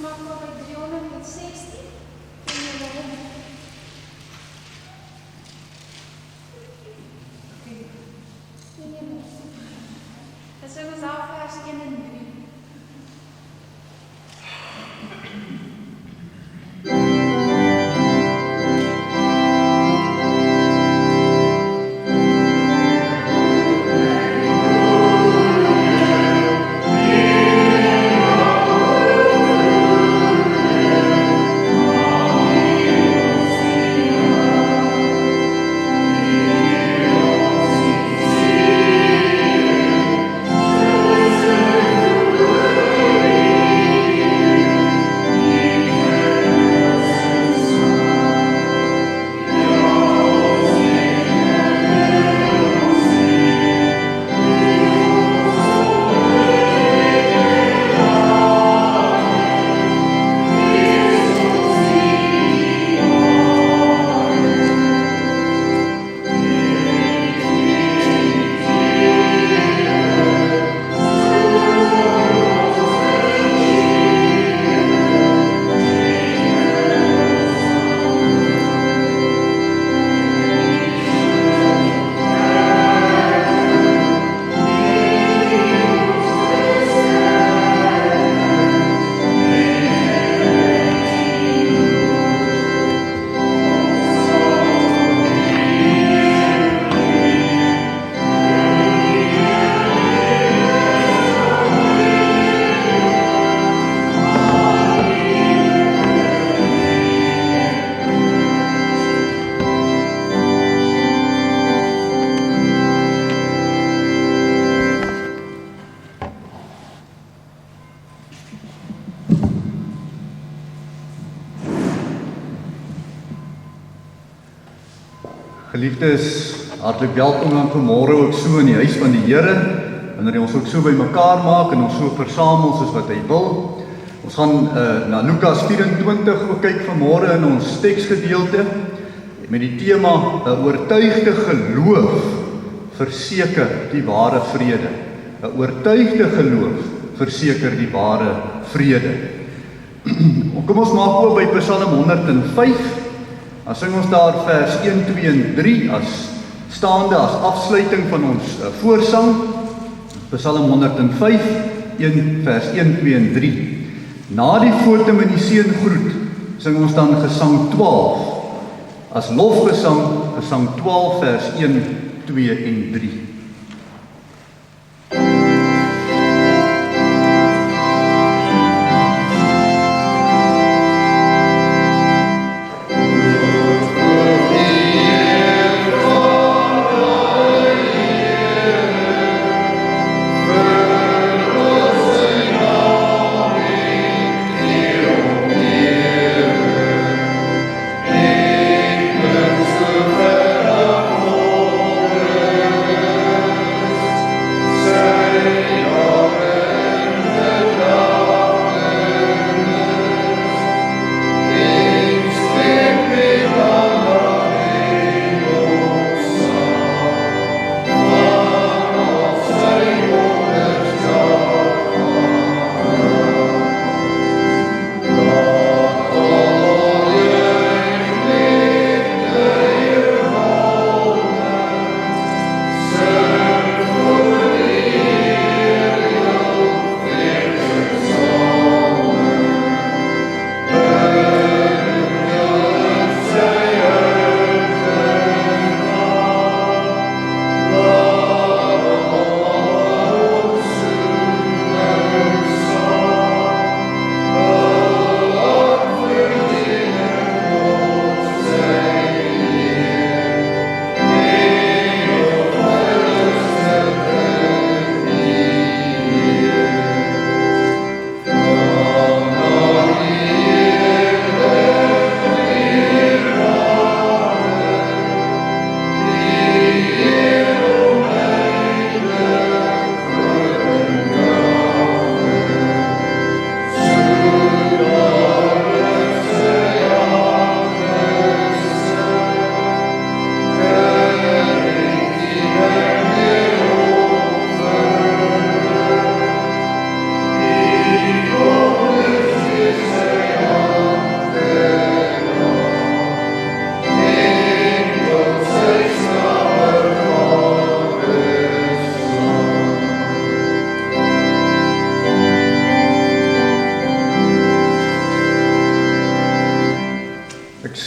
maak maar by 360. Ken jy hom? Ken jy hom? Dit is ons al vers 1 en 3. Geliefdes, hartlik welkom dan vanmôre ook so in die huis van die Here, wanneer ons ook so by mekaar maak en ons so versamel soos wat hy wil. Ons gaan na Lukas 24 ook kyk vanmôre in ons teksgedeelte met die tema 'n oortuigde geloof verseker die ware vrede. 'n Oortuigde geloof verseker die ware vrede. Kom ons maak oop by Psalm 105. Dan sing ons daar vers 1, 2 en 3 as staande as afsluiting van ons voorsang. Psalm 105, 1 vers 1, 2 en 3. Na die fotum en die seën groet, sing ons dan gesang 12. As lofgesang, gesang 12 vers 1, 2 en 3.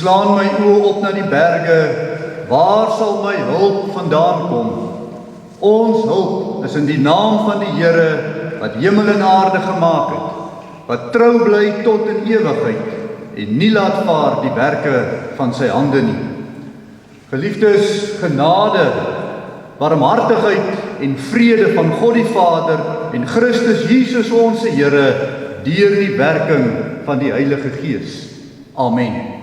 slaan my oë op na die berge, waar sal my hulp vandaan kom? Ons hulp is in die naam van die Here, wat hemel en aarde gemaak het, wat trou bly tot in ewigheid, en nie laat vaar die werke van sy hande nie. Geliefdes, genade, barmhartigheid en vrede van God die Vader en Christus Jesus ons Here, deur die werking van die Heilige Gees. Amen.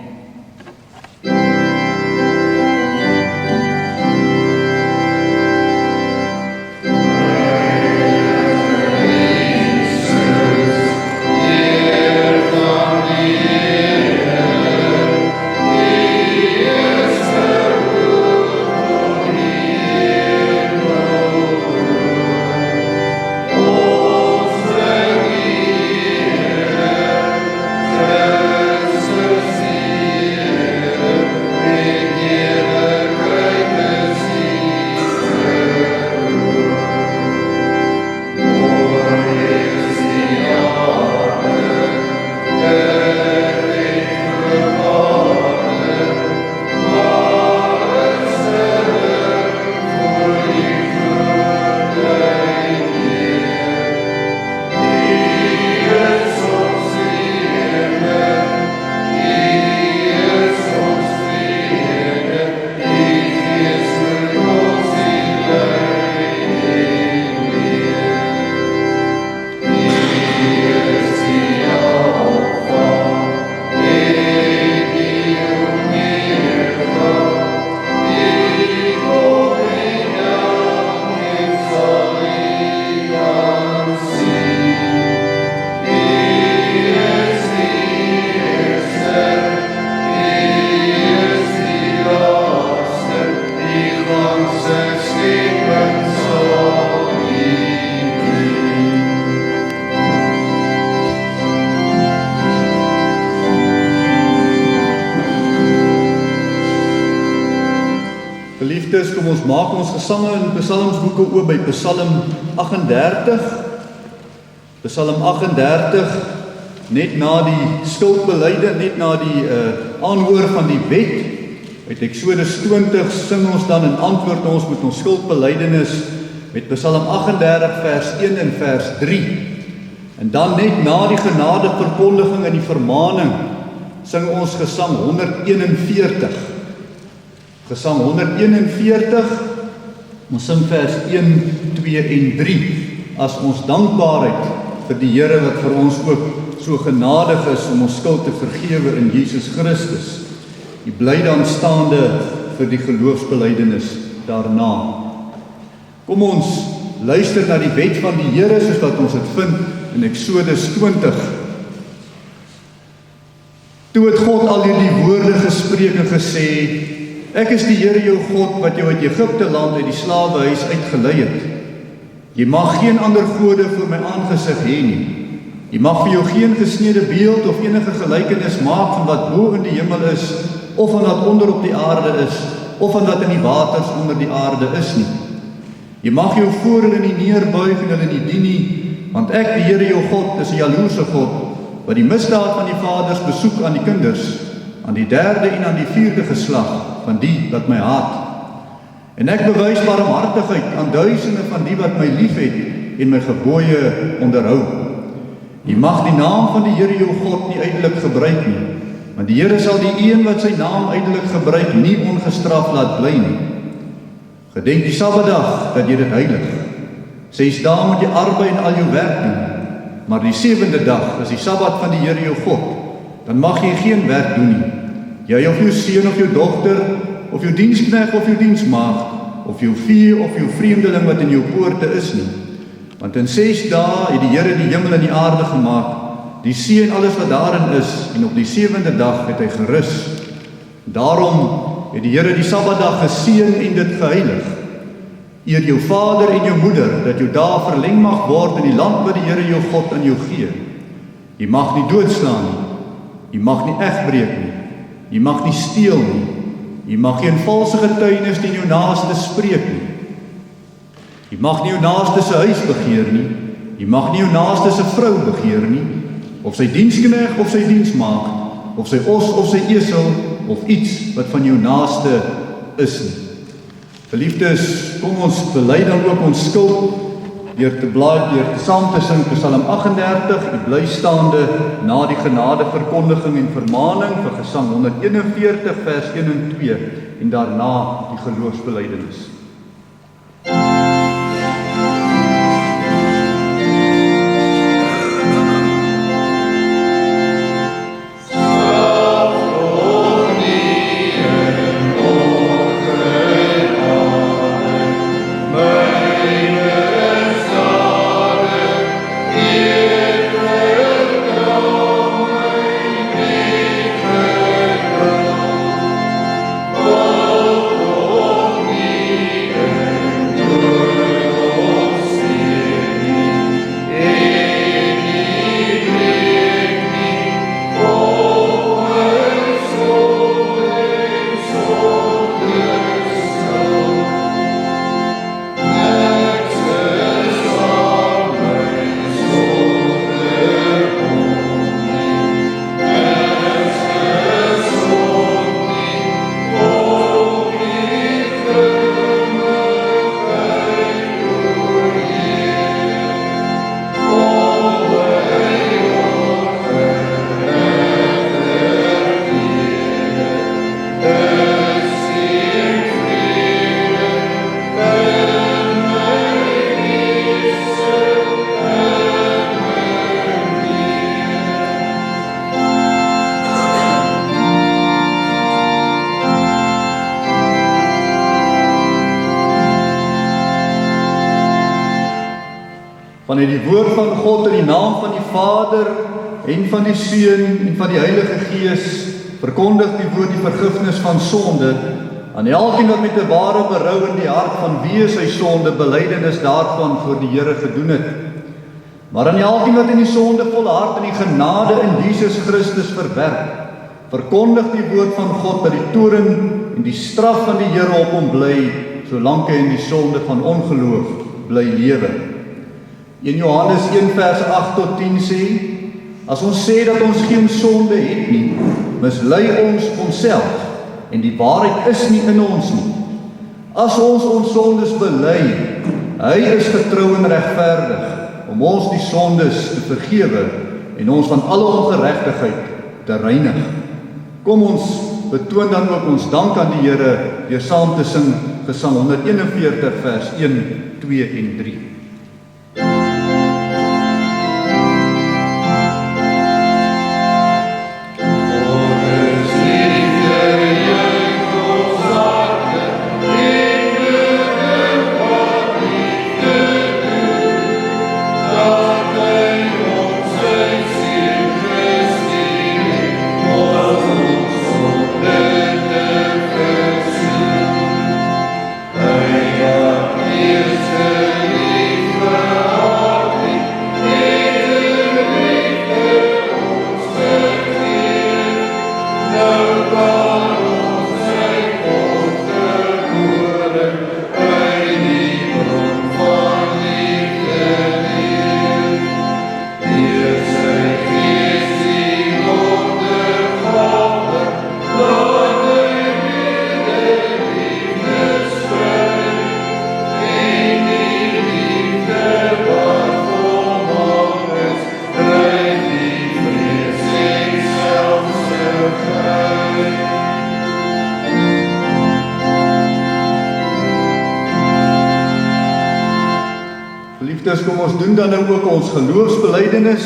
Geliefdes, kom ons maak ons gesange in psalmsboeke oop by Psalm 38. Psalm 38, net na die skuldbelyde, net na die aanhoor van die wet. Uit Eksodus 20 sing ons dan en antwoord ons met ons skuldbelydenis met Psalm 38 vers 1 en vers 3. En dan net na die genadeverkondiging en die vermaning sing ons gesang 141. Gesang 141, ons sing vers 1, 2 en 3, as ons dankbaarheid vir die Here wat vir ons ook so genadig is om ons skuld te vergewe in Jesus Christus. Die blyde aanstaande vir die geloofsbelydenis daarna. Kom ons luister na die wet van die Here soos wat ons dit vind in Eksodus 20. Toe het God al hierdie woorde gespreek en gesê: Ek is die Here jou God wat jou uit Egipte land uit die slawehuis uitgelei het. Jy mag geen ander gode voor my aangesig hê nie. Jy mag vir jou geen gesneede beeld of enige gelykenis maak van wat bo in die hemel is, of van wat onder op die aarde is, of van wat in die waters onder die aarde is nie. Jy mag jou voor hulle nie neerbuig en hulle nie dien nie, want ek, die Here jou God, is 'n jaloerse God, wat die misdaad van die vaders besoek aan die kinders, aan die 3de en aan die 4de geslag van die wat my haat. En ek bewys barmhartigheid aan duisende van die wat my liefhet en my gebooie onderhou. Jy mag die naam van die Here jou God nie ydelik gebruik nie, want die Here sal die een wat sy naam ydelik gebruik nie ongestraf laat bly nie. Gedenk die Sabbatdag dat jy dit heilig. 6 dae moet jy arbei en al jou werk doen, maar die 7de dag is die Sabbat van die Here jou God. Dan mag jy geen werk doen nie. Jy of jou seun of jou dogter, of jou diensknegt of jou diensmaagd, of jou vee of jou vreemdeling wat in jou poorte is nie. Want in 6 dae het die Here die hemel en die aarde gemaak, die see en alles wat daarin is, en op die 7de dag het hy gerus. Daarom het die Here die Sabbatdag geseën en dit geheilig. Eer jou vader en jou moeder, dat jou dae verleng mag word in die land wat die Here jou God aan jou gee. Jy mag nie doodslaan nie, jy mag nie egbreek nie, jy mag nie steel nie, jy mag geen valse getuienis teen jou naaste spreek nie. Jy mag nie jou naaste se huis begeer nie, jy mag nie jou naaste se vrou begeer nie, of sy diensknegt of sy diensmaagd, of sy os of sy esel, of iets wat van jou naaste is nie. Geliefdes, kom ons bely dan ook ons skuld deur te blaai, deur saam te sing Psalm 38, die blystaande na die genadeverkondiging en vermaning vir Gesang 141 vers 1 en 2 en daarna die geloofsbelydenis. Vanuit die woord van God in die naam van die Vader en van die Seun en van die Heilige Gees verkondig die woord die vergifnis van sonde aan elkeen wat met 'n ware berou in die hart van wie sy sonde belydenis daarvan voor die Here gedoen het. Maar aan elkeen wat in die sondevolle hart in die genade in Jesus Christus verwerp, verkondig die woord van God dat die toorn en die straf van die Here op hom bly, solank hy in die sonde van ongeloof bly lewe. In Johannes 1 vers 8 tot 10 sê, as ons sê dat ons geen sonde het nie, mislei ons onsself en die waarheid is nie in ons nie. As ons sondes bely, hy is getrou en regverdig om ons die sondes te vergewe en ons van alle ongeregtigheid te reinig. Kom ons betoon dan ook ons dank aan die Here deur saam te sing Gesang 141 vers 1, 2 en 3. Kom ons doen dan nou ook ons geloofsbelydenis.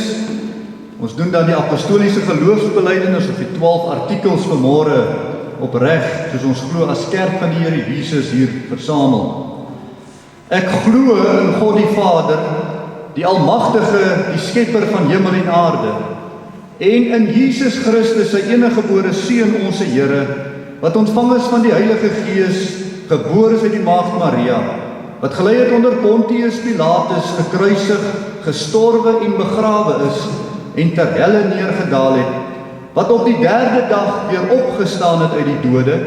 Ons doen dan die apostoliese geloofsbelydenis of die 12 artikels vanmôre opreg, soos ons glo as kerk van die Here Jesus hier versamel. Ek glo in God die Vader, die Almagtige, die Skepper van hemel en aarde, en in Jesus Christus, sy eniggebore Seun, ons Here, wat ontvang is van die Heilige Gees, gebore is uit die Maagd Maria, wat gelei het onder Pontius Pilatus, gekruisig, gestorwe en begrawe is, en ter helle neergedaal het, wat op die 3de dag weer opgestaan het uit die dode,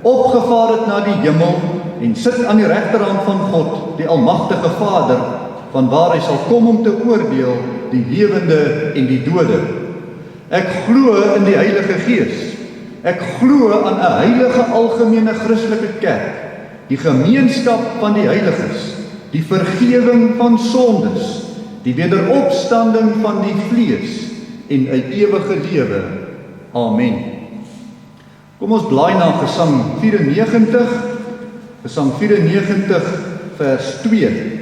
opgevaar het na die hemel, en sit aan die regterhand van God, die Almagtige Vader, vanwaar hy sal kom om te oordeel die lewende en die dode. Ek glo in die Heilige Gees, Ek glo aan 'n heilige algemene Christelike kerk, die gemeenskap van die heiliges, die vergewing van sondes, die wederopstanding van die vlees en 'n ewige lewe. Amen. Kom ons blaai na Gesang 94, Gesang 94 vers 2.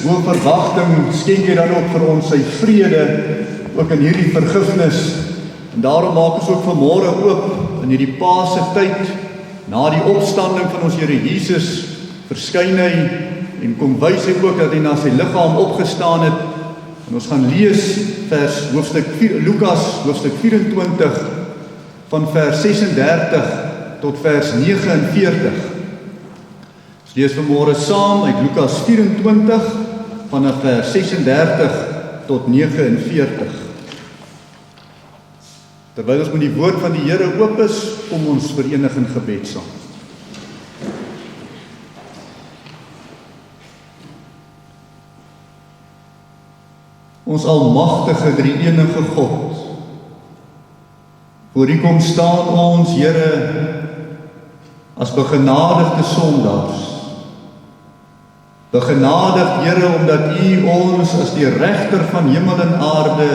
Hoë verwagting skenk hy dan ook vir ons sy vrede, ook in hierdie vergifnis. En daarom maak ons ook vanmôre oop in hierdie Paase tyd, na die opstanding van ons Here Jesus, verskyn hy en kom wys hy ook dat hy na sy liggaam opgestaan het. En ons gaan lees Lukas hoofstuk 24 van vers 36 tot vers 49. Lees vanmôre saam uit Lukas 24 vanaf vers 36 tot 49. Terwyl ons met die woord van die Here oop is, kom ons verenig in gebed saam. Ons almagtige drie-enige God, voor U kom staan ons, Here, as begenadigde sondaars. Begenadigd, Here, omdat U ons as die regter van hemel en aarde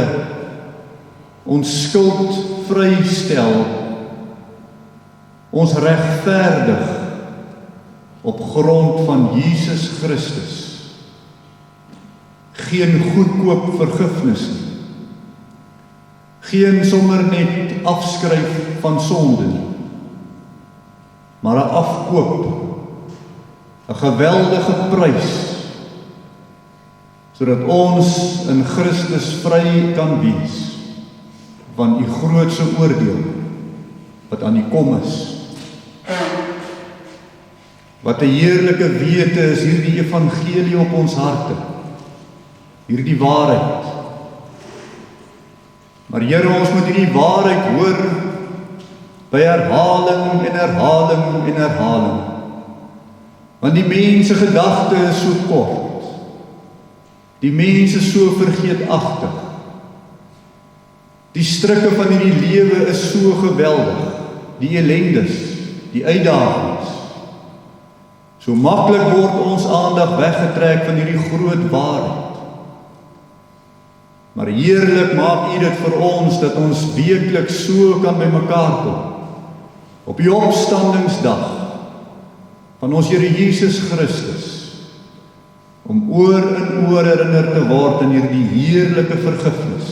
ons skuld vrystel, ons regverdig op grond van Jesus Christus. Geen goedkoop vergifnis nie. Geen sommer net afskryf van sonde nie, maar 'n afkoop, 'n geweldige prys, sodat ons in Christus vry kan wees van U grootse oordeel wat aan U kom is. Wat 'n heerlike wete is hierdie evangelie op ons harte, hierdie waarheid. Maar Here, ons moet hierdie waarheid hoor by herhaling en herhaling en herhaling. Want die mens se gedagte is so kort. Die mens is so vergeetachtig. Die strikke van hierdie lewe is so geweldig. Die ellendes, die uitdagings. So maklik word ons aandag weggetrek van hierdie groot waarheid. Maar heerlik maak U dit vir ons dat ons weekliks so kan bymekaar kom. Op die opstandingsdag van ons Here Jesus Christus, om oor en oor herinner te word in hierdie heerlike vergifnis.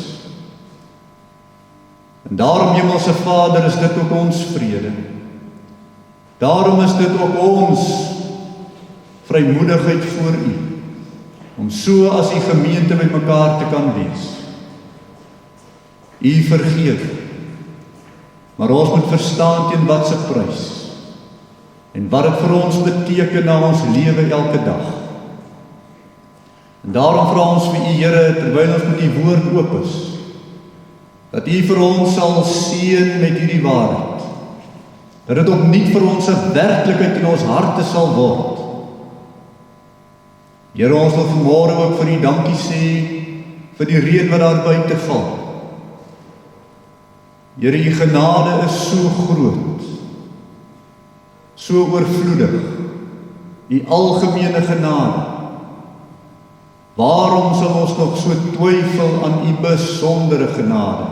En daarom, Hemelse Vader, is dit ook ons vrede. Daarom is dit ook ons vrymoedigheid voor U, om so as die gemeente by mekaar te kan wees. U vergeef, maar ons moet verstaan teen wat se prys, en wat dit vir ons beteken na ons lewe elke dag. En daarom vra ons vir U, Here, terwyl ons met U woord oop is, dat U vir ons sal seën met hierdie waarheid, dat dit opnuut vir ons 'n werklikheid in ons harte sal word. Here, ons wil vanmôre ook vir U dankie sê vir die reën wat daar buite val. Here, U genade is so groot, so oorvloedig, U algemene genade, Waarom sal ons nog so twyfel aan u besondere genade,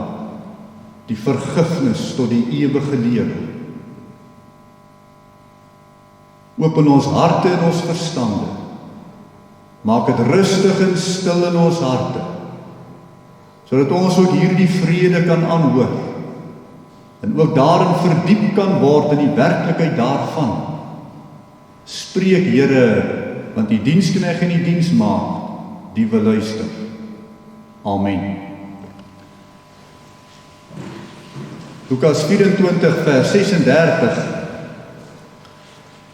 die vergifnis tot die ewige lewe? Open ons harte en ons verstande, maak het rustig en stil in ons harte, sodat ons ook hierdie vrede kan aanhoor, en ook daarin verdiep kan word in die werklikheid daarvan. Spreek, Here, want die diensknegt en die diensmaagd, die wil luister. Amen. Lukas 24 vers 36.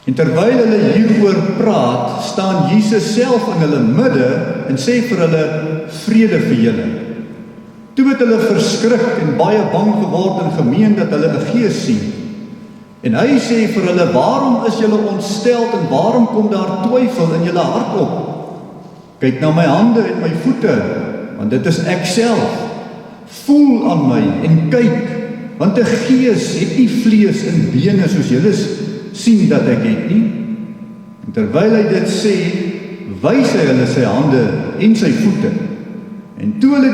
En terwyl hulle hieroor praat, staan Jesus self in hulle midde en sê vir hulle, vrede vir julle. Toe het hulle verskrik en baie bang geword en gemeen dat hulle 'n gees sien. En hy sê vir hulle, waarom is julle ontsteld en waarom kom daar twyfel in julle hart op? Kyk na my hande en my voete, want dit is ek self. Voel aan my en kyk, want 'n gees het nie vlees en bene soos julle sien dat ek het nie. En terwyl hy dit sê, wys hy hulle sy hande en sy voete. En toe hulle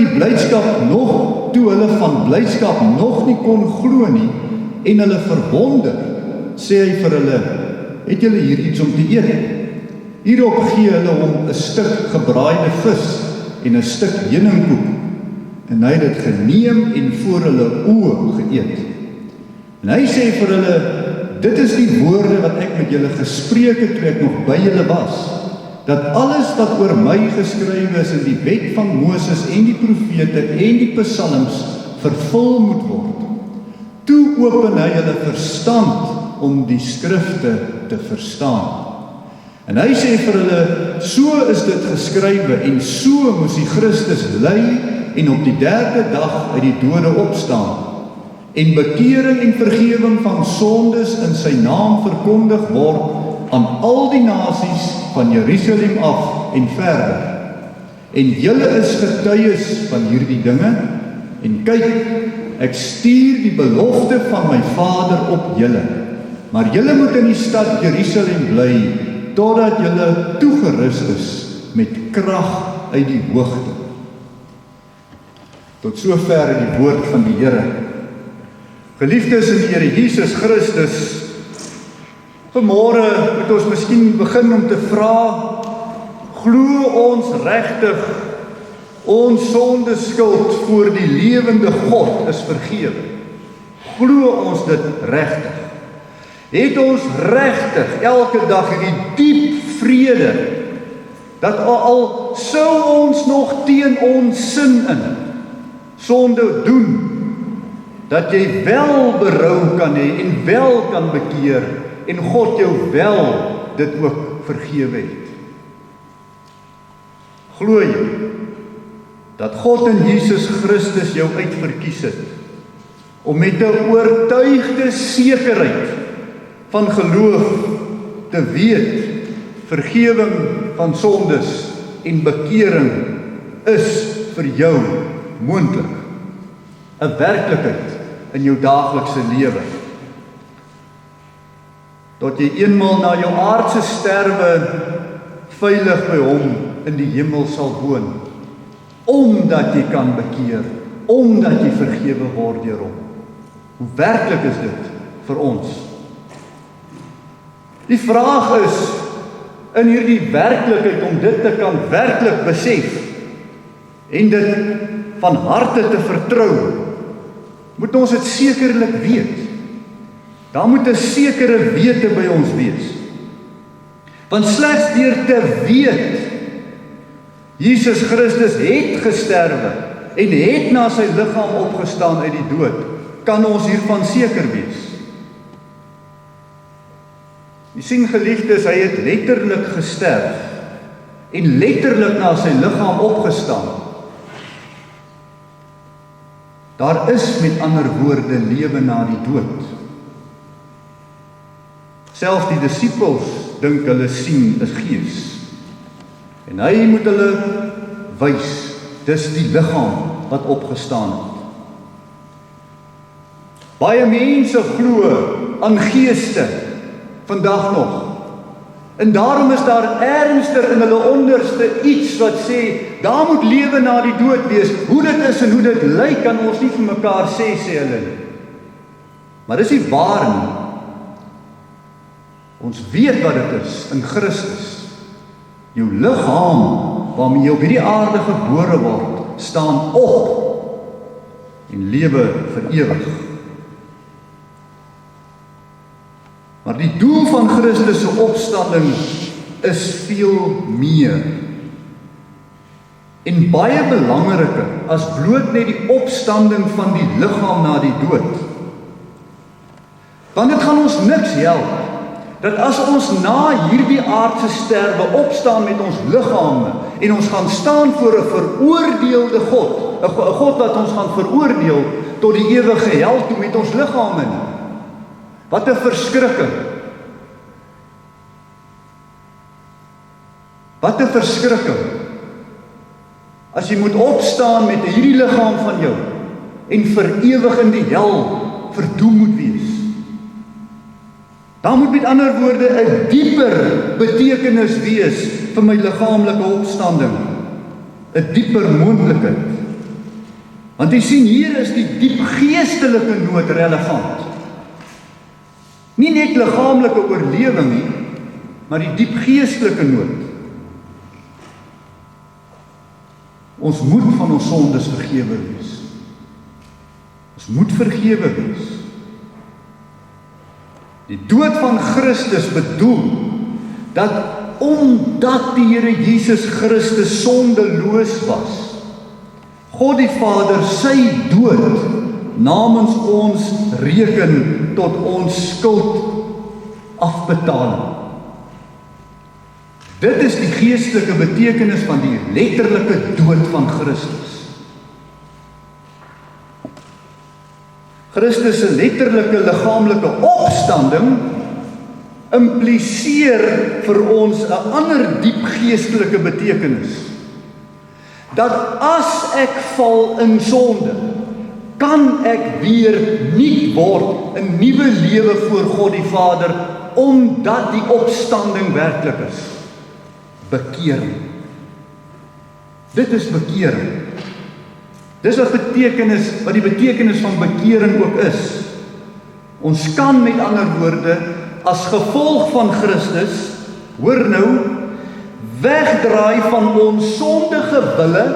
van blydskap nog nie kon glo nie, en hulle verwonder, sê hy vir hulle, het julle hier iets om te eet? Hierop gee hulle hom 'n stuk gebraaide vis en 'n stuk heuningkoek, en hy het dit geneem en voor hulle oë geëet. En hy sê vir hulle, dit is die woorde wat ek met julle gespreek het toe ek nog by julle was, dat alles wat oor my geskrywe is in die wet van Moses en die profete en die psalms vervul moet word. Toe open hy hulle verstand om die skrifte te verstaan. En hy sê vir hulle, so is dit geskrywe en so moes die Christus ly en op die 3de dag uit die dode opstaan en bekering en vergewing van sondes in sy naam verkondig word aan al die nasies van Jerusalem af en verder. En julle is getuies van hierdie dinge, en kyk, ek stuur die belofte van my Vader op julle, maar julle moet in die stad Jerusalem bly, totdat julle toegerus is met krag uit die hoogte. Tot sover die woord van die Here. Geliefdes in die Here Jesus Christus, vanmôre moet ons miskien begin om te vra, glo ons regtig ons sondeskuld voor die lewende God is vergewe? Glo ons dit regtig? Het ons regtig elke dag hierdie diep vrede, dat al sou ons nog teen ons sin in sonde doen, dat jy wel berou kan hê en wel kan bekeer, en God jou wel dit ook vergewe het? Glo jy dat God in Jesus Christus jou uitverkies het om met 'n oortuigde sekerheid van geloof te weet, vergewing van sondes en bekering is vir jou moontlik, 'n werklikheid in jou daaglikse lewe, tot jy eenmaal na jou aardse sterwe veilig by hom in die hemel sal woon, omdat jy kan bekeer, omdat jy vergewe word deur hom. Hoe werklik is dit vir ons? Die vraag is, in hierdie werklikheid om dit te kan werklik besef, en dit van harte te vertrou, moet ons dit sekerlik weet. Daar moet 'n sekere wete by ons wees. Want slegs deur te weet, Jesus Christus het gesterwe en het na sy liggaam opgestaan uit die dood, kan ons hiervan seker wees. Jy sien, geliefdes, hy het letterlik gesterf en letterlik na sy liggaam opgestaan. Daar is met ander woorde lewe na die dood. Selfs die disippels dink hulle sien 'n gees. En hy moet hulle wys, dis die liggaam wat opgestaan het. Baie mense glo aan geeste vandag nog. En daarom is daar ernstig in hulle onderste iets wat sê, daar moet lewe na die dood wees. Hoe dit is en hoe dit lyk, kan ons nie vir mekaar sê hulle nie. Maar dis nie waar nie. Ons weet wat dit is in Christus. Jou liggaam waarmee jy op hierdie aarde gebore word, staan op en lewe vir ewig. Maar die doel van Christus se opstanding is veel meer. En baie belangriker as bloot net die opstanding van die liggaam na die dood. Want dit gaan ons niks help dat as ons na hierdie aardse sterwe opstaan met ons liggame en ons gaan staan voor 'n veroordeelde God, 'n God wat ons gaan veroordeel tot die ewige hel toe met ons liggame nie. Wat 'n verskrikking. Wat 'n verskrikking. As jy moet opstaan met hierdie liggaam van jou en vir ewig in die hel verdoem moet wees. Daar moet met ander woorde 'n dieper betekenis wees vir my liggaamlike opstanding. 'n Dieper moontlikheid. Want jy sien, hier is die diep geestelike nood relevant. Nie net liggaamlike oorlewing nie, maar die diep geestelike nood. Ons moet van ons sondes vergewe wees. Ons moet vergewe wees. Die dood van Christus bedoel dat omdat die Here Jesus Christus sondeloos was, God die Vader sy dood namens ons reken tot ons skuld afbetaling. Dit is die geestelike betekenis van die letterlike dood van Christus. Christus se letterlike liggaamlike opstanding impliseer vir ons 'n ander diep geestelike betekenis. Dat as ek val in sonde, kan ek weer nuut word, 'n nuwe lewe voor God die Vader, omdat die opstanding werklik is. Bekering. Dit is bekering. Dis wat die betekenis van bekering ook is. Ons kan met ander woorde, as gevolg van Christus, hoor nou, wegdraai van ons sondige wille,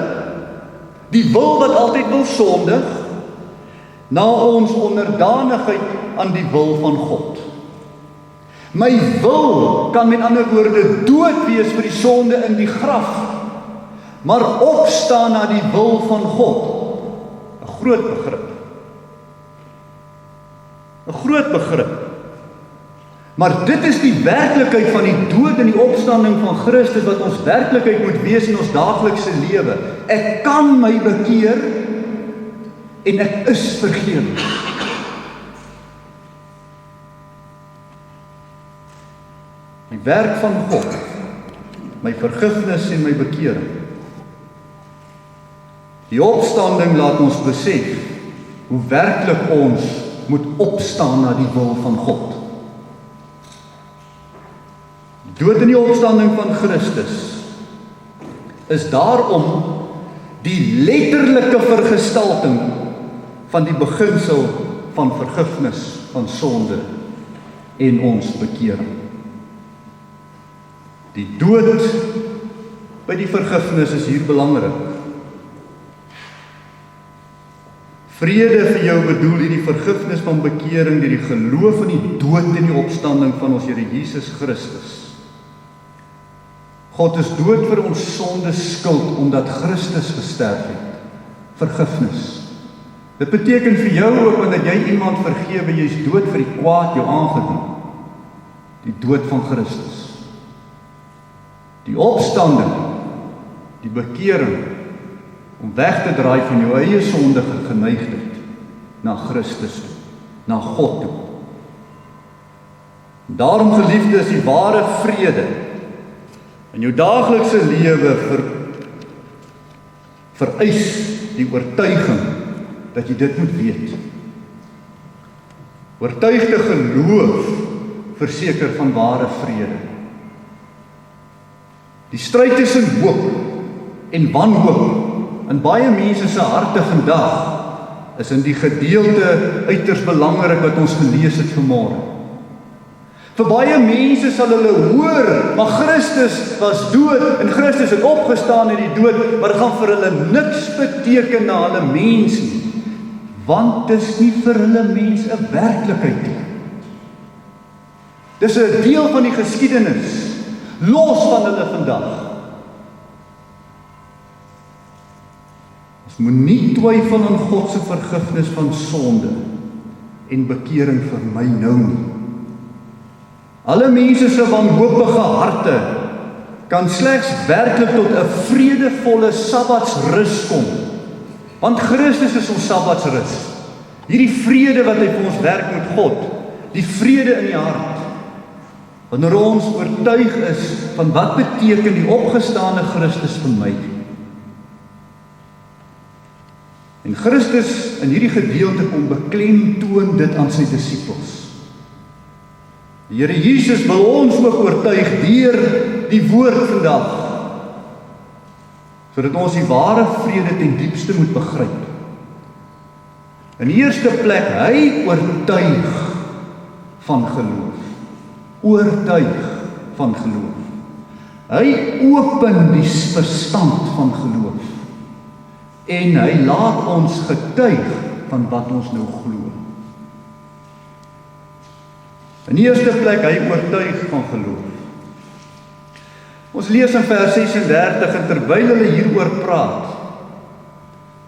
die wil wat altyd wil sondig, na ons onderdanigheid aan die wil van God. My wil kan met ander woorde dood wees vir die sonde in die graf, maar opstaan na die wil van God. 'n Groot begrip. 'n Groot begrip. Maar dit is die werklikheid van die dood en die opstanding van Christus wat ons werklikheid moet wees in ons daaglikse lewe. Ek kan my bekeer en ek is vergewe. Die werk van God, my vergifnis en my bekering. Die opstanding laat ons besef hoe werklik ons moet opstaan na die wil van God. Die dood en die opstanding van Christus is daarom die letterlike vergestalting van die beginsel van vergifnis van sonde en ons bekering. Die dood by die vergifnis is hier belangrik. Vrede vir jou bedoel hierdie vergifnis van bekering deur die geloof in die dood en die opstanding van ons Here Jesus Christus. God is dood vir ons sonde skuld omdat Christus gesterf het. Vergifnis. Dit beteken vir jou ook wanneer jy iemand vergewe, jy is dood vir die kwaad jou aangedoen. Die dood van Christus. Die opstanding, die bekering, om weg te draai van jou eie sondige geneigtheid na Christus toe, na God toe. Daarom, geliefde, is die ware vrede in jou daaglikse lewe vereis die oortuiging dat jy dit moet weet. Oortuigde geloof verseker van ware vrede. Die stryd tussen hoop en wanhoop in baie mense se harte vandag is in die gedeelte uiters belangrik wat ons gelees het vanmôre. Vir baie mense sal hulle hoor, maar Christus was dood en Christus het opgestaan uit die dood, maar dit gaan vir hulle niks beteken na hulle mens nie, want dis nie vir hulle mens 'n werklikheid nie. Dis 'n deel van die geskiedenis, los van hulle vandag. Ons moet nie twyfel aan God se vergifnis van sonde en bekering vir my nou nie. Alle mense se wanhoopige harte kan slegs werklik tot 'n vredevolle Sabbatsrus kom. Want Christus is ons Sabbatsrus. Hierdie vrede wat hy vir ons werk met God, die vrede in die hart. Wanneer ons oortuig is van wat beteken die opgestane Christus vir my. En Christus in hierdie gedeelte kom beklemtoon dit aan sy disippels. Die Here Jesus wil ons ook oortuig deur die woord vandag, sodat ons die ware vrede ten diepste moet begryp. In die eerste plek, hy oortuig van geloof. Oortuig van geloof. Hy open die verstand van geloof. En hy laat ons getuig van wat ons nou glo. In die eerste plek, hy oortuig van geloof. Ons lees in vers 36, en terwyl hulle hieroor praat,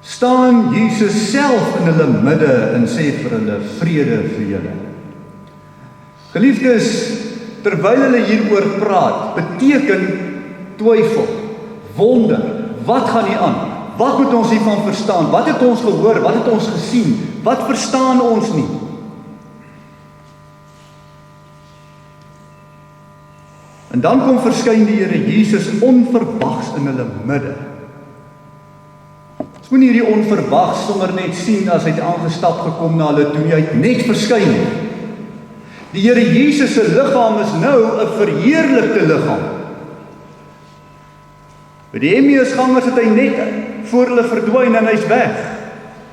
staan Jesus self in hulle midde en sê vir hulle, vrede vir julle. Geliefdes, terwyl hulle hieroor praat, beteken twyfel, wonder, wat gaan hier aan? Wat moet ons hiervan verstaan? Wat het ons gehoor? Wat het ons gesien? Wat verstaan ons nie? En dan kom verskyn die Here Jesus onverwags in hulle midde. Ons moet nie hierdie onverwags sommer net sien as hy het aangestap gekom na hulle toe, hy het net verskyn. Die Here Jesus se liggaam is nou 'n verheerlikte liggaam. By die Emmausgangers het hy net voor hulle verdwyn en hy's weg.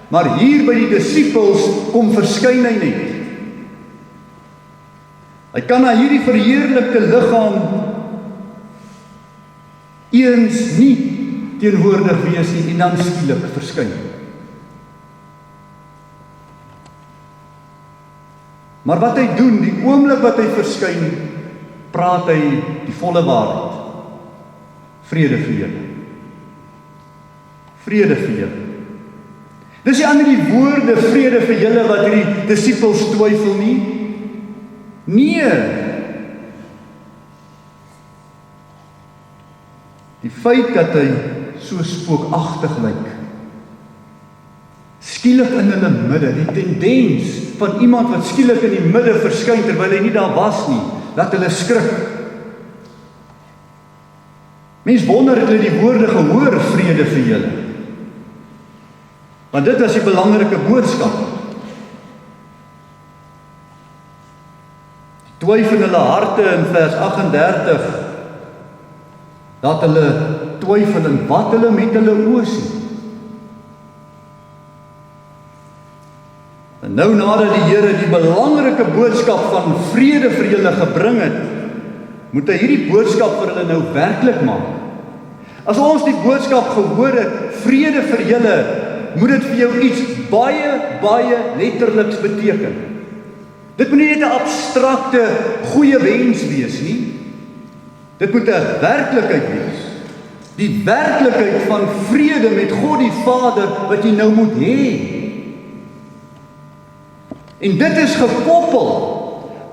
Maar hier by die disippels kom verskyn hy net. Hy kan na hierdie verheerlikte liggaam eens nie teenwoordig wees nie en dan skielik verskyn. Maar wat hy doen, die oomblik wat hy verskyn, praat hy die volle waarheid. Vrede vir julle. Vrede vir julle. Dis nie ander die woorde vrede vir julle wat hierdie disippels twyfel nie. Nee. Die feit dat hy so spookagtig lyk, skielik in hulle midde, die tendens van iemand wat skielik in die midde verskyn terwyl hy nie daar was nie, laat hulle skrik. Mens wonder het hulle die woorde gehoor, vrede vir julle. Want dit was die belangrike boodskap. Die twyfel in hulle harte in vers 38, dat hulle twyfel in wat hulle met hulle oë sien. En nou nadat die Here die belangrike boodskap van vrede vir julle gebring het, moet hy hierdie boodskap vir hulle nou werklik maak. As ons die boodskap gehoor het, vrede vir julle, moet dit vir jou iets baie, baie letterliks beteken. Dit moet nie net 'n abstrakte goeie wens wees nie. Dit moet 'n werklikheid wees. Die werklikheid van vrede met God die Vader wat jy nou moet hê. En dit is gekoppel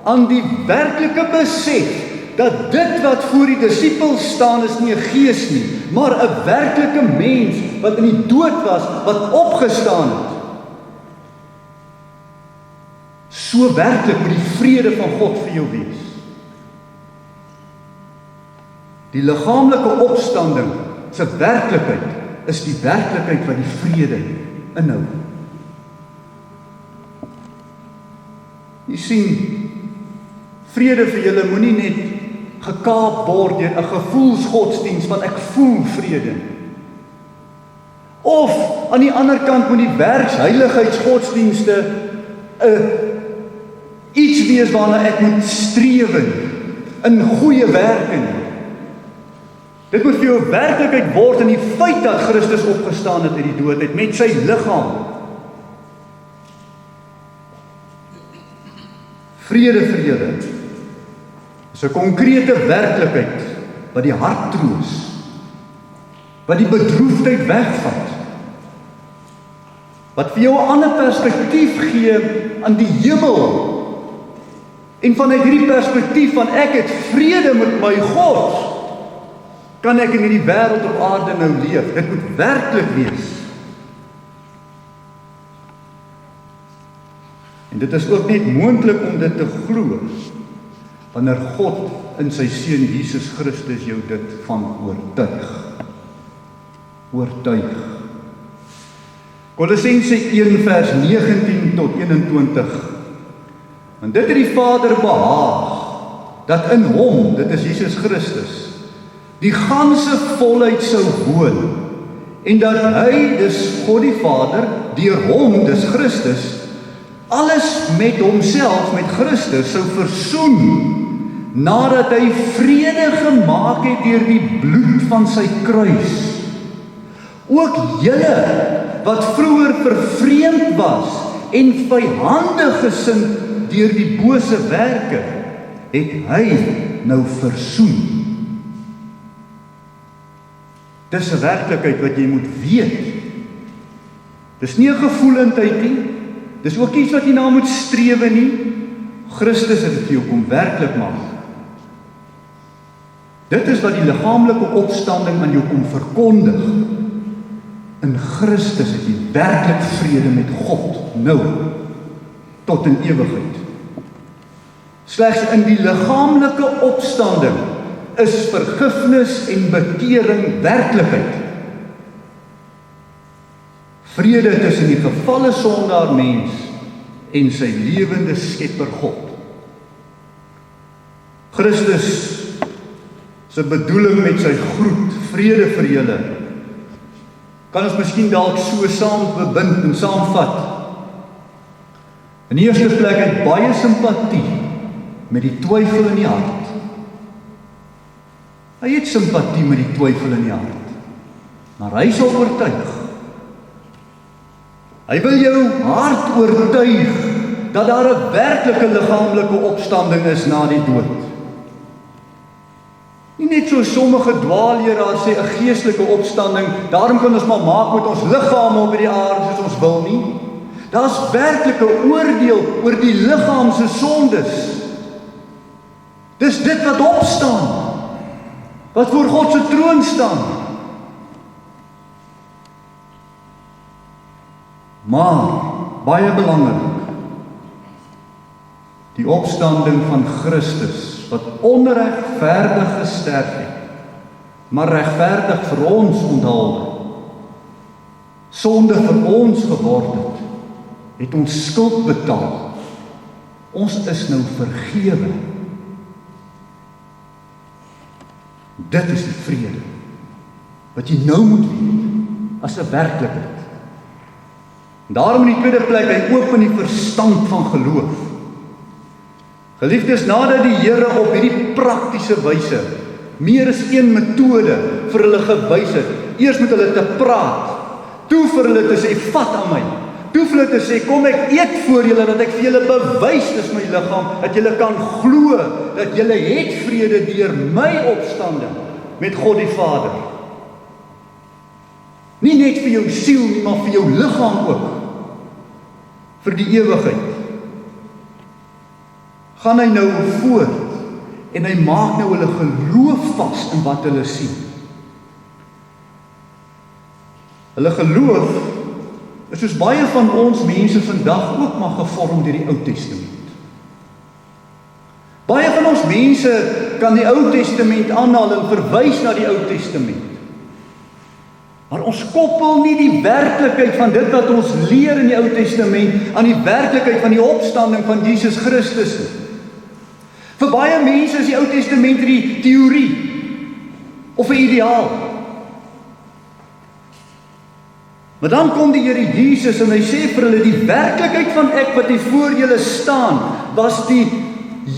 aan die werklike besef dat dit wat voor die disippels staan is nie 'n gees nie, maar 'n werklike mens wat in die dood was, wat opgestaan het. So werklik moet die vrede van God vir jou wees. Die liggaamlike opstanding se werklikheid is die werklikheid wat die vrede inhou. Jy sien, vrede vir julle moenie net gekaap word deur 'n gevoelsgodsdiens van ek voel vrede nie. Of aan die ander kant moet die werksheiligheidsgodsdienste iets wees waarna ek moet streef in goeie werke nie. Dit moet vir jou werklikheid word in die feit dat Christus opgestaan het uit die dood uit met sy liggaam. Vrede vir julle is 'n konkrete werklikheid wat die hart troos, wat die bedroefdheid wegvat, wat vir jou 'n ander perspektief gee aan die hemel. En vanuit hierdie perspektief van ek het vrede met my God, kan ek in hierdie wêreld op aarde nou leef. Dit moet werklik wees. En dit is ook net moontlik om dit te glo wanneer God in sy seun Jesus Christus jou dit van oortuig. Kolossense 1 vers 19 tot 21. En dit het die Vader behaag, dat in hom, dit is Jesus Christus, die ganse volheid sou woon, en dat hy, dis God die Vader, deur hom, dis Christus, alles met homself, met Christus, sou versoen, nadat hy vrede gemaak het deur die bloed van sy kruis. Ook julle, wat vroeër vervreemd was, en vyhandig gesind deur die bose werke, het hy nou versoen. Dis 'n werklikheid wat jy moet weet. Dis nie 'n gevoelendheid nie, dis ook iets wat jy na moet strewe nie. Christus het dit vir jou kom werklik maak. Dit is wat die liggaamlike opstanding aan jou kom verkondig. In Christus het jy werklik vrede met God, nou, tot in ewigheid. Slegs in die liggaamlike opstanding is vergifnis en bekering werklikheid. Vrede tussen die gefalle sondaar mens en sy lewende skepper God. Christus se bedoeling met sy groet, vrede vir julle, kan ons miskien dalk so saam bebind en saamvat. In die eerste plek het baie simpatie met die twyfel in die hart. Hy het simpatie met die twyfel in die hart, maar hy sal oortuig. Hy wil jou hart oortuig dat daar 'n werklike liggaamlike opstanding is na die dood. Nie net so sommige dwaalleraars sê 'n geestelike opstanding, daarom kan ons maar maak met ons liggame op hierdie aarde soos ons wil nie. Daar's werklike oordeel oor die liggaam se sondes. Dis dit wat opstaan, wat voor God se troon staan. Maar, baie belangrik, die opstanding van Christus, wat onregverdig gesterf het, maar regverdig vir ons onthaalde, sonde vir ons geword het ons skuld betaal. Ons is nou vergewe. Dit is die vrede, wat jy nou moet weet, as 'n werklikheid. Daarom in die tweede plek, hy open die verstand van geloof. Geliefdes, nadat die Here op hierdie praktiese wyse, meer as een metode vir hulle gewys het, eers met hulle te praat, toe vir hulle te sê, vat aan my, toe vir hulle te sê, kom ek eet voor julle, dat ek vir julle bewys, dis my liggaam, dat julle kan glo, dat julle het vrede deur my opstanding, met God die Vader. Nie net vir jou siel nie, maar vir jou liggaam ook, vir die ewigheid. Gaan hy nou voort, en hy maak nou hulle geloof vas in wat hulle sien. Hulle geloof is soos baie van ons mense vandag ook maar gevorm deur die Ou Testament. Baie van ons mense kan die Ou Testament aanhaal en verwys na die Ou Testament. Maar ons koppel nie die werklikheid van dit wat ons leer in die Ou Testament aan die werklikheid van die opstanding van Jesus Christus nie. Vir baie mense is die Ou Testament die teorie of 'n ideaal. Maar dan kom die Here Jesus en hy sê vir hulle, die werklikheid van ek wat hier voor julle staan, was die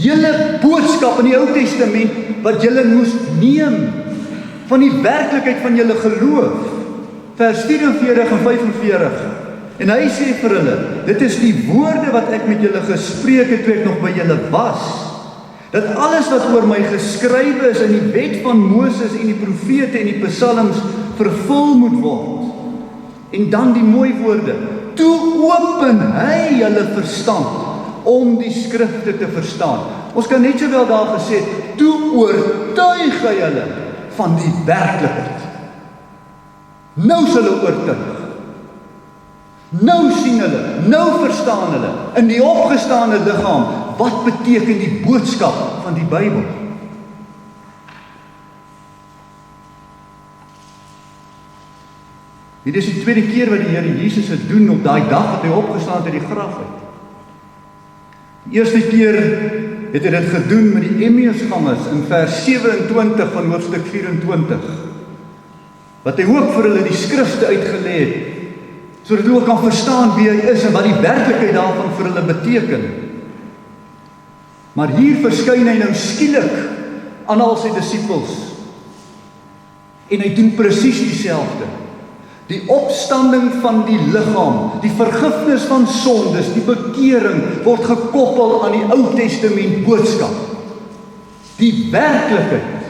hele boodskap in die Ou Testament wat julle moes neem, van die werklikheid van julle geloof. Vers 44 en 45. En hy sê vir hulle, dit is die woorde wat ek met julle gespreek het toe ek nog by julle was, dat alles wat oor my geskrywe is in die wet van Moses en die profete en die psalms vervul moet word. En dan die mooi woorde, toe open hy julle verstand om die skrifte te verstaan. Ons kan net sowel daar gesê, toe oortuig hy hulle van die werklikheid. Nou is hulle oortuig. Nou sien hulle, nou verstaan hulle, in die opgestaane liggaam, wat beteken die boodskap van die Bybel. Dit is die tweede keer wat die Here Jesus het doen op daai dag wat hy opgestaan het uit die graf uit. Die eerste keer het hy dit gedoen met die Emmausgangers in vers 27 van hoofstuk 24. Wat hy ook vir hulle die skrifte uitgelê het, sodat hulle ook kan verstaan wie hy is en wat die werklikheid daarvan vir hulle beteken. Maar hier verskyn hy nou skielik aan al sy disippels. En hy doen presies dieselfde. Die opstanding van die liggaam, die vergifnis van sondes, die bekering word gekoppel aan die Ou Testament boodskap. Die werklikheid.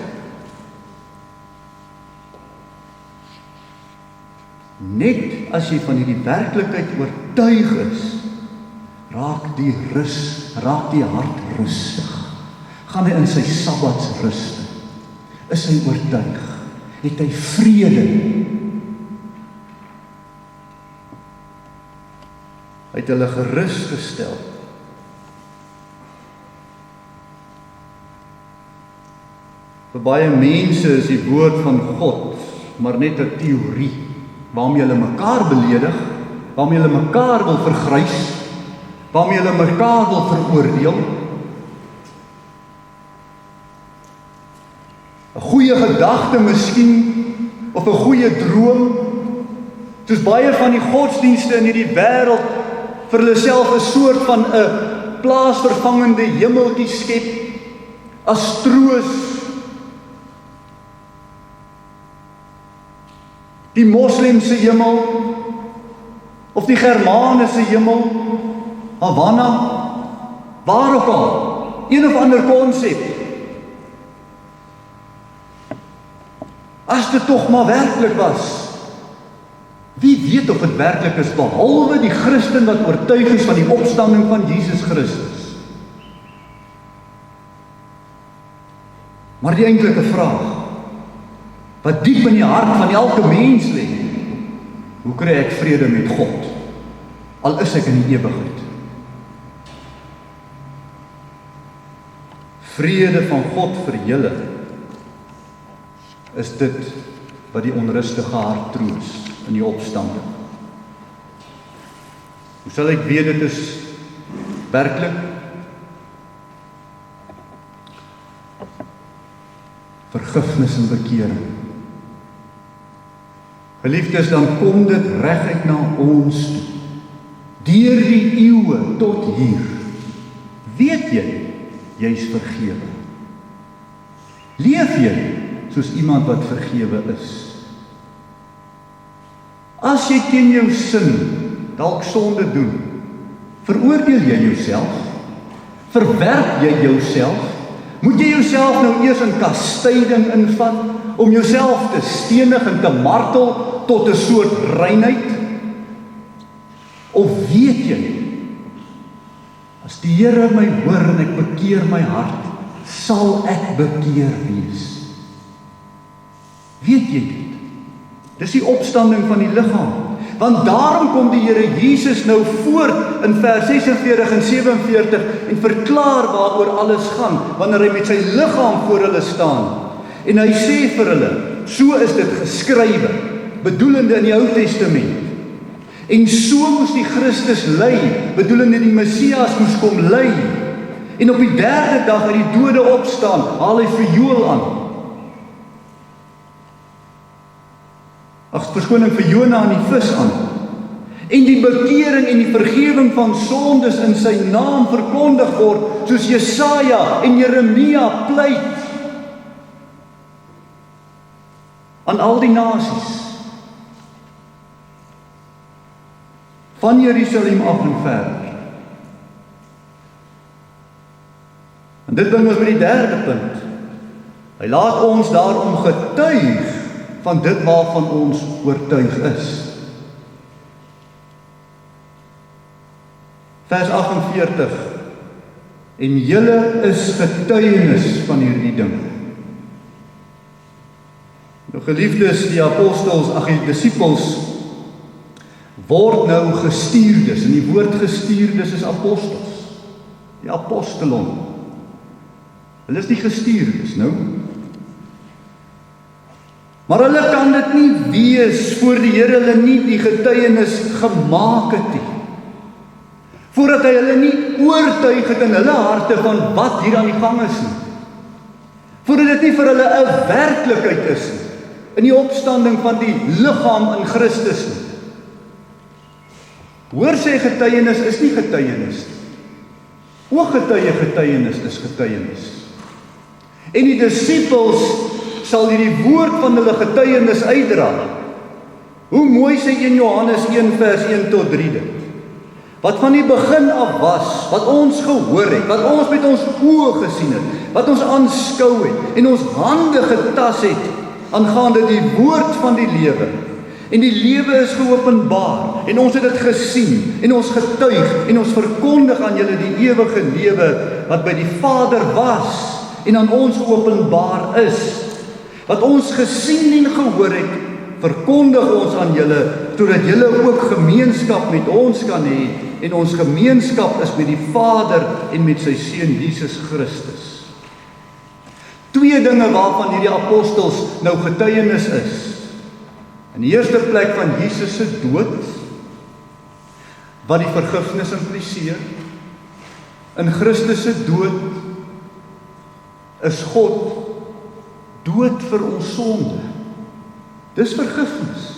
Net as jy van hierdie werklikheid oortuig is, raak die hart rustig. Gaan hy in sy Sabbats rustig. Is hy oortuig? Het hy vrede? Hy het hulle gerus gestel. Vir baie mense is die woord van God maar net 'n teorie, waarmee hulle mekaar beledig, waarmee hulle mekaar wil vergrys, waarmee hulle mekaar wil veroordeel. 'n Goeie gedagte miskien, of 'n goeie droom, soos baie van die godsdienste in hierdie wêreld vir hulle self 'n soort van 'n plaasvervangende hemeltjie skep, as troos. Die moslimse hemel, of die Germaanse hemel, Havana, waar ook al, een of ander konsep. As dit tog maar werklik was, wie weet of dit werklik is, behalwe die Christen wat oortuig is van die opstanding van Jesus Christus. Maar die eintlike vraag, wat diep in die hart van elke mens lê, hoe kry ek vrede met God, al is ek in die ewigheid? Vrede van God vir julle, is dit wat die onrustige hart troos in die opstanding. Hoe sal ek weet dit is werklik? Vergifnis en bekering. Geliefdes, dan kom dit reguit na ons toe. Deur die eeue tot hier. Weet jy, jy's vergewe. Leef jy soos iemand wat vergewe is? As jy teen jou sin dalk sonde doen, veroordeel jy jouself? Verwerp jy jouself? Moet jy jouself nou eers in kastyding invat, om jouself te stenig en te martel tot 'n soort reinheid? Of weet jy, as die Here my hoor en ek bekeer my hart, sal ek bekeer wees? Weet jy dit? Dis die opstanding van die liggaam. Want daarom kom die Here Jesus nou voort in vers 46 en 47 en verklaar waaroor alles gaan, wanneer hy met sy liggaam voor hulle staan. En hy sê vir hulle, so is dit geskrywe, bedoelende in die Ou Testament. En so moes die Christus ly, bedoelende die Messias moes kom ly. En op die derde dag uit die dode opstaan, haal hy vir Joël aan. Verskoning vir Jona aan die vis aan. En die bekering en die vergewing van sondes in sy naam verkondig word, soos Jesaja en Jeremia pleit aan al die nasies. Van Jerusalem af en verder. En dit bring ons by die derde punt. Hy laat ons daarom getuig van dit waarvan ons oortuig is. Vers 48. En julle is getuienis van hierdie ding. Nou geliefdes, die apostels, die disippels word nou gestuurdes, en die woord gestuurdes is apostels, die apostelon. Hulle is die gestuurdes, nou. Maar hulle kan dit nie wees voor die Here hulle nie die getuienis gemaak het nie. Voordat hy hulle nie oortuig het in hulle harte van wat hier aan die gang is nie. Voordat dit nie vir hulle 'n werklikheid is nie, in die opstanding van die liggaam in Christus nie. Hoor sê getuienis is nie getuienis nie. Ooggetuie getuienis is getuienis. En die disippels sal hierdie woord van hulle getuienis uitdra. Hoe mooi sê 1 Johannes 1 vers 1 tot 3 dit. Wat van die begin af was, wat ons gehoor het, wat ons met ons oë gesien het, wat ons aanskou het en ons hande getas het aangaande die woord van die lewe. En die lewe is geopenbaar en ons het dit gesien en ons getuig en ons verkondig aan julle die ewige lewe wat by die Vader was en aan ons geopenbaar is. Wat ons gesien en gehoor het, verkondig ons aan julle, sodat julle ook gemeenskap met ons kan hê, en ons gemeenskap is met die Vader en met sy Seun Jesus Christus. Twee dinge waarvan hierdie apostels nou getuienis is. In die eerste plek van Jesus se dood, wat die vergifnis impliseer. In Christus se dood is God dood vir ons sonde. Dis vergifnis.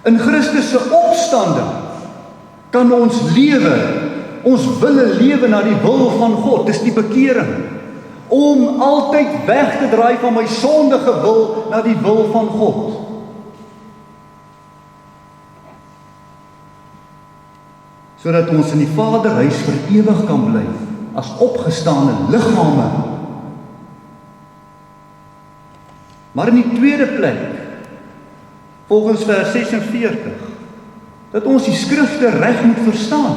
In Christus se opstanding kan ons lewe, ons wille lewe na die wil van God. Dis die bekering. Om altyd weg te draai van my sondige wil na die wil van God. Sodat ons in die Vaderhuis vir ewig kan bly as opgestane liggame. Maar in die tweede plek, volgens vers 46, dat ons die skrifte reg moet verstaan.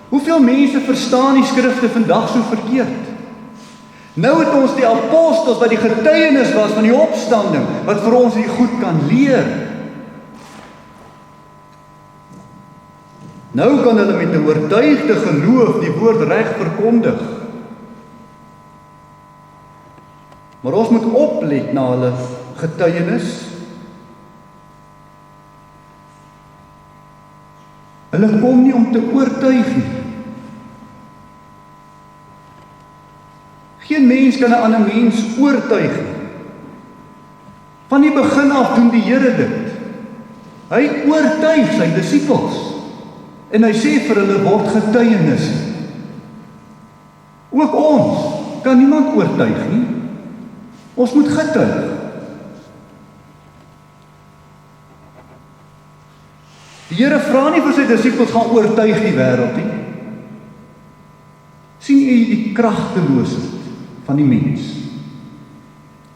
Hoeveel mense verstaan die skrifte vandag so verkeerd? Nou het ons die apostels wat die getuienis was van die opstanding, wat vir ons die goed kan leer. Nou kan hulle met 'n oortuigde geloof die woord reg verkondig. Maar ons moet oplet na hulle getuienis. Hulle kom nie om te oortuig nie. Geen mens kan 'n ander mens oortuig nie. Van die begin af doen die Here dit. Hy oortuig sy disippels. En hy sê vir hulle word getuienis. Ook ons kan niemand oortuig nie. Ons moet getuig. Die Here vra nie vir sy disippels gaan oortuig die wêreld nie. Sien u die kragteloosheid van die mens?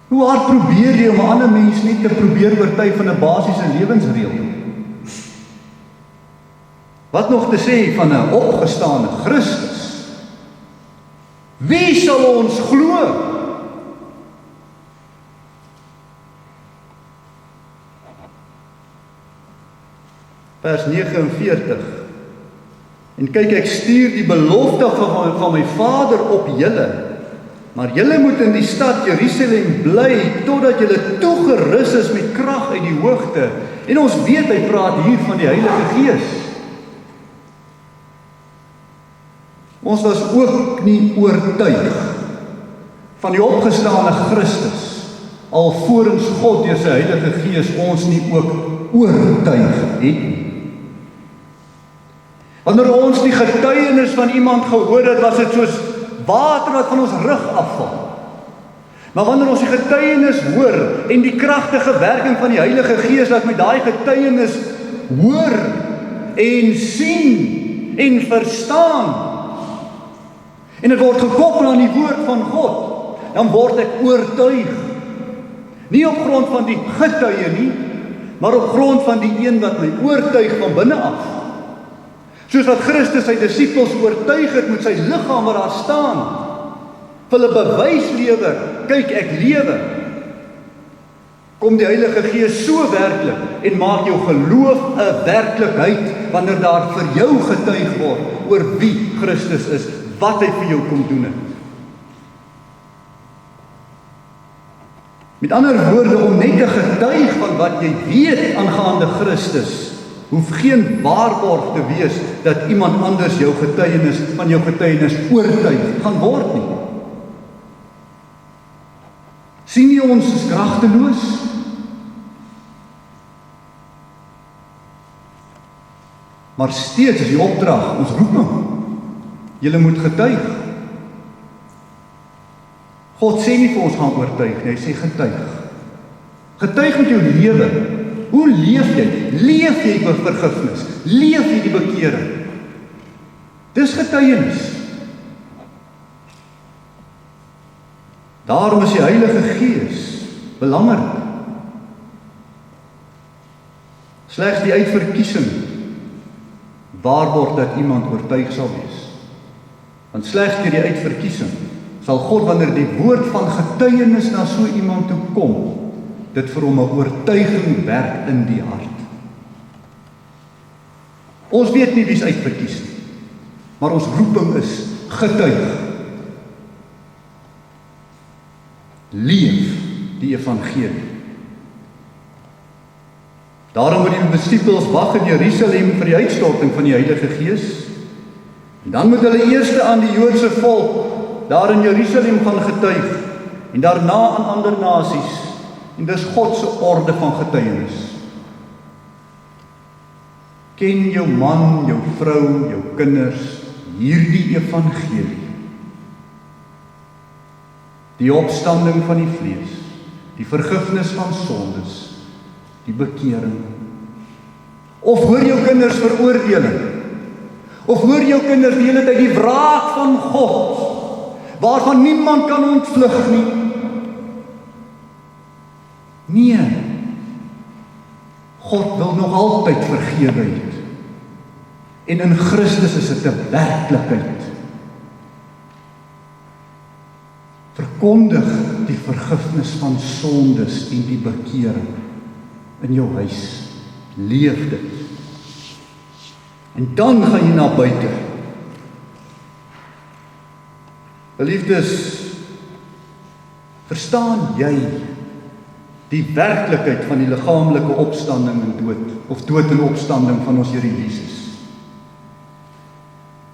Hoe hard probeer jy om 'n ander mens net te probeer oortuig van 'n basiese lewensreël? Wat nog te sê van 'n opgestane Christus? Wie sal ons glo? Vers 49. En kyk, ek stuur die belofte van my Vader op julle, maar julle moet in die stad Jerusalem bly, totdat julle toegerus is met krag uit die hoogte. En ons weet, hy praat hier van die Heilige Gees. Ons was ook nie oortuig van die opgestane Christus, alvorens God deur sy Heilige Gees ons nie ook oortuig het nie. Wanneer ons die getuienis van iemand gehoor het, was dit soos water wat van ons rug afval. Maar wanneer ons die getuienis hoor en die kragtige werking van die Heilige Gees laat met daai getuienis hoor en sien en verstaan, en dit word gekoppel aan die woord van God, dan word ek oortuig. Nie op grond van die getuie nie, maar op grond van die een wat my oortuig van binne af. Soos wat Christus sy disippels oortuig het met sy liggaam waar daar staan, vir hulle bewys lewer, kyk ek lewe. Kom die Heilige Gees so werklik en maak jou geloof 'n werklikheid wanneer daar vir jou getuig word oor wie Christus is, wat hy vir jou kom doen het. Met ander woorde, om net te getuig van wat jy weet aangaande Christus, hoef geen waarborg te wees dat iemand anders jou getuienis oortuig gaan word nie. Sien jy ons is kragteloos? Maar steeds is die opdrag, ons roeping. Julle moet getuig. God sê nie vir ons gaan oortuig nie, hy sê getuig. Getuig met jou lewe. Hoe leef jy? Leef jy met vergifnis? Leef jy die bekering? Dis getuienis. Daarom is die Heilige Gees belangrik. Slegs die uitverkiesing waarborg dat iemand oortuig sal wees. Want slegs deur die uitverkiesing sal God, wanneer die woord van getuienis na so iemand toe kom, dit vir hom 'n oortuiging werk in die hart. Ons weet nie wie is uitverkies nie, maar ons roeping is getuig. Leef die evangelie. Daarom moet die disippels wag in Jerusalem vir die uitstorting van die Heilige Gees. En dan moet hulle eers aan die Joodse volk daar in Jerusalem gaan getuig en daarna aan ander nasies. En dis God se orde van getuienis. Ken jou man, jou vrou, jou kinders hierdie evangelie. Die opstanding van die vlees, die vergifnis van sondes, die bekering. Of hoor jou kinders veroordeling? Of hoor jou kinders die hele tyd die wraak van God, waarvan niemand kan ontvlug nie? Nee, God wil nog altyd vergewe het. En in Christus is dit 'n werklikheid. Verkondig die vergifnis van sondes en die bekering in jou huis. Leef dit. En dan gaan jy na buite. Geliefdes, verstaan jy die werklikheid van die liggaamlike opstanding en dood, of dood en opstanding van ons Here Jesus?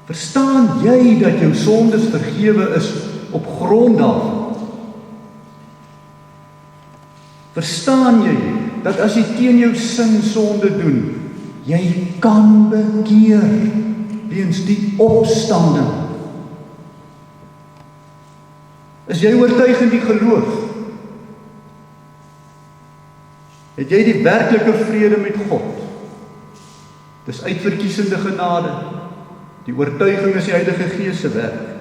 Verstaan jy dat jou sondes vergewe is op grond daarvan? Verstaan jy dat as jy teen jou sin sonde doen, jy kan bekeer weens die opstanding? Is jy oortuig in die geloof? Het jy die werklike vrede met God? Dis uitverkiesende genade. Die oortuiging is die Heilige Gees se werk.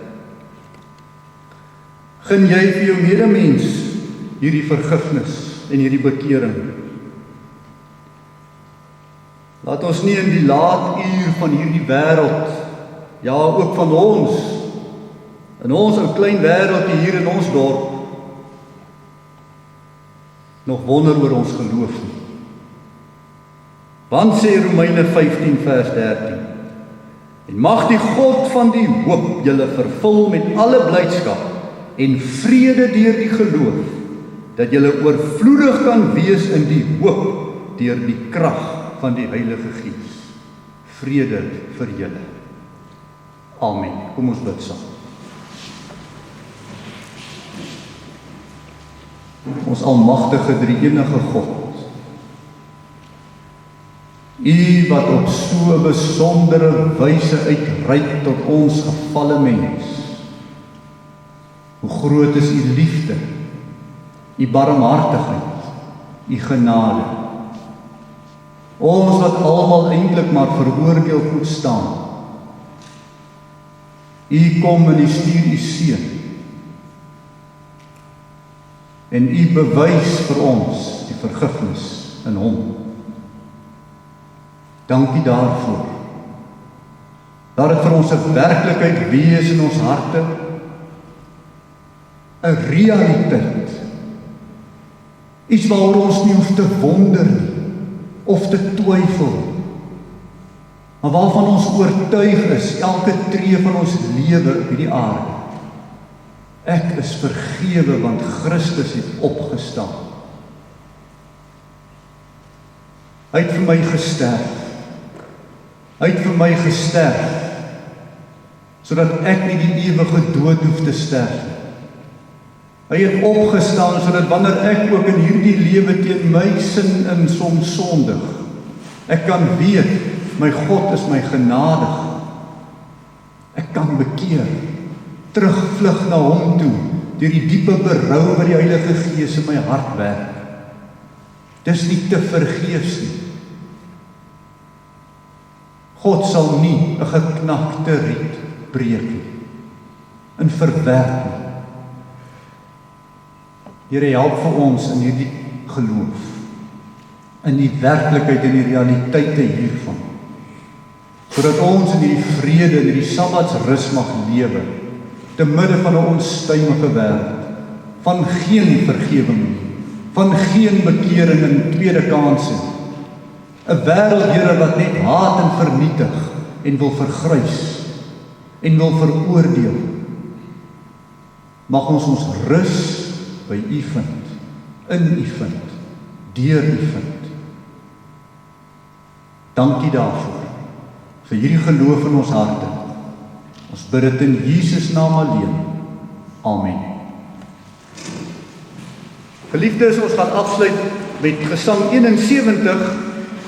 Gun jy vir jou medemens hierdie vergifnis en hierdie bekering? Laat ons nie in die laat uur van hierdie wêreld, ja ook van ons, in ons ou klein wêreldjie hier in ons dorp, nog wonder oor ons geloof nie. Want sê Romeine 15 vers 13, en mag die God van die hoop julle vervul met alle blydskap en vrede deur die geloof, dat julle oorvloedig kan wees in die hoop deur die krag van die Heilige Gees. Vrede vir julle. Amen. Kom ons bid saam. Ons almagtige drie-enige God, U wat op so besondere wyse uitreik tot ons gefalle mens. Hoe groot is U liefde, U barmhartigheid, U genade. Ons wat almal eintlik maar veroordeel moet staan. U kom en U stuur U seun. En U bewys vir ons die vergifnis in Hom. Dankie daarvoor. Laat dit vir ons 'n werklikheid wees in ons harte, 'n realiteit. Iets waaroor ons nie hoef te wonder nie, of te twyfel, maar waarvan ons oortuig is elke tree van ons lewe op hierdie aarde. Ek is vergewe want Christus het opgestaan. Hy het vir my gesterf. Hy het vir my gesterf, sodat ek nie die ewige dood hoef te sterf. Hy het opgestaan, sodat wanneer ek ook in hierdie lewe teen my sin in soms sondig, ek kan weet, my God is my genadig. Ek kan bekeer, terugvlug na Hom toe, deur die diepe berou wat die Heilige Gees in my hart werk. Dis nie te vergeefs nie. God sal nie 'n geknakte riet breek nie, en verwerp nie. Here, help vir ons in hierdie geloof, in die werklikheid en die realiteite hiervan, sodat ons in hierdie vrede, in hierdie Sabbatsrus mag lewe, te midde van 'n onstuimige wêreld, van geen vergewing nie, van geen bekering en tweede kanse, 'n wêreld, Here, wat net haat en vernietig, en wil vergrys, en wil veroordeel. Mag ons rus by U vind, in U vind, deur U vind. Dankie daarvoor, vir hierdie geloof in ons harte. Ons bid dit in Jesus naam alleen. Amen. Geliefdes, ons gaan afsluit met Gesang 71,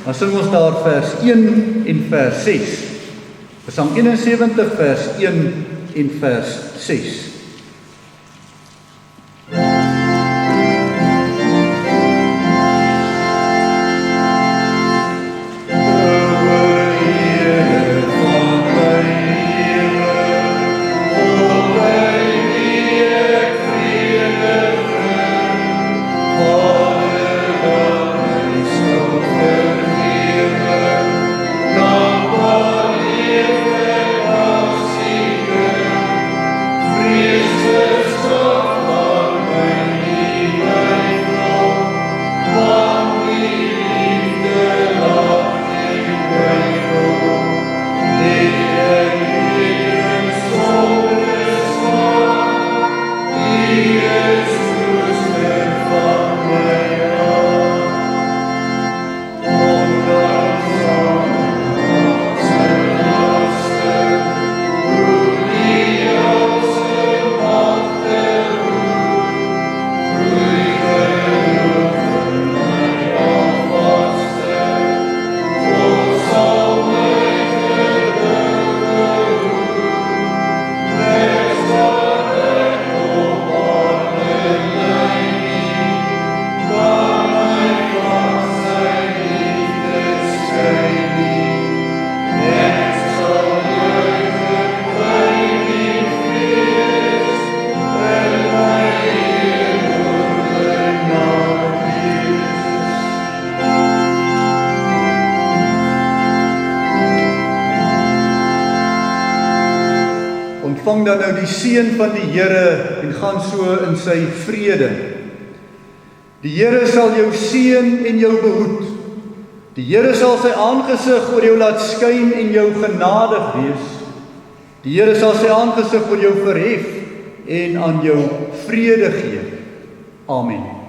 dan sing ons daar vers 1 en vers 6. Gesang 71 vers 1 en vers 6. Ontvang dan nou die seën van die Here en gaan so in sy vrede. Die Here sal jou seën en jou behoed. Die Here sal sy aangesig oor jou laat skyn en jou genadig wees. Die Here sal sy aangesig oor jou verhef en aan jou vrede gee. Amen.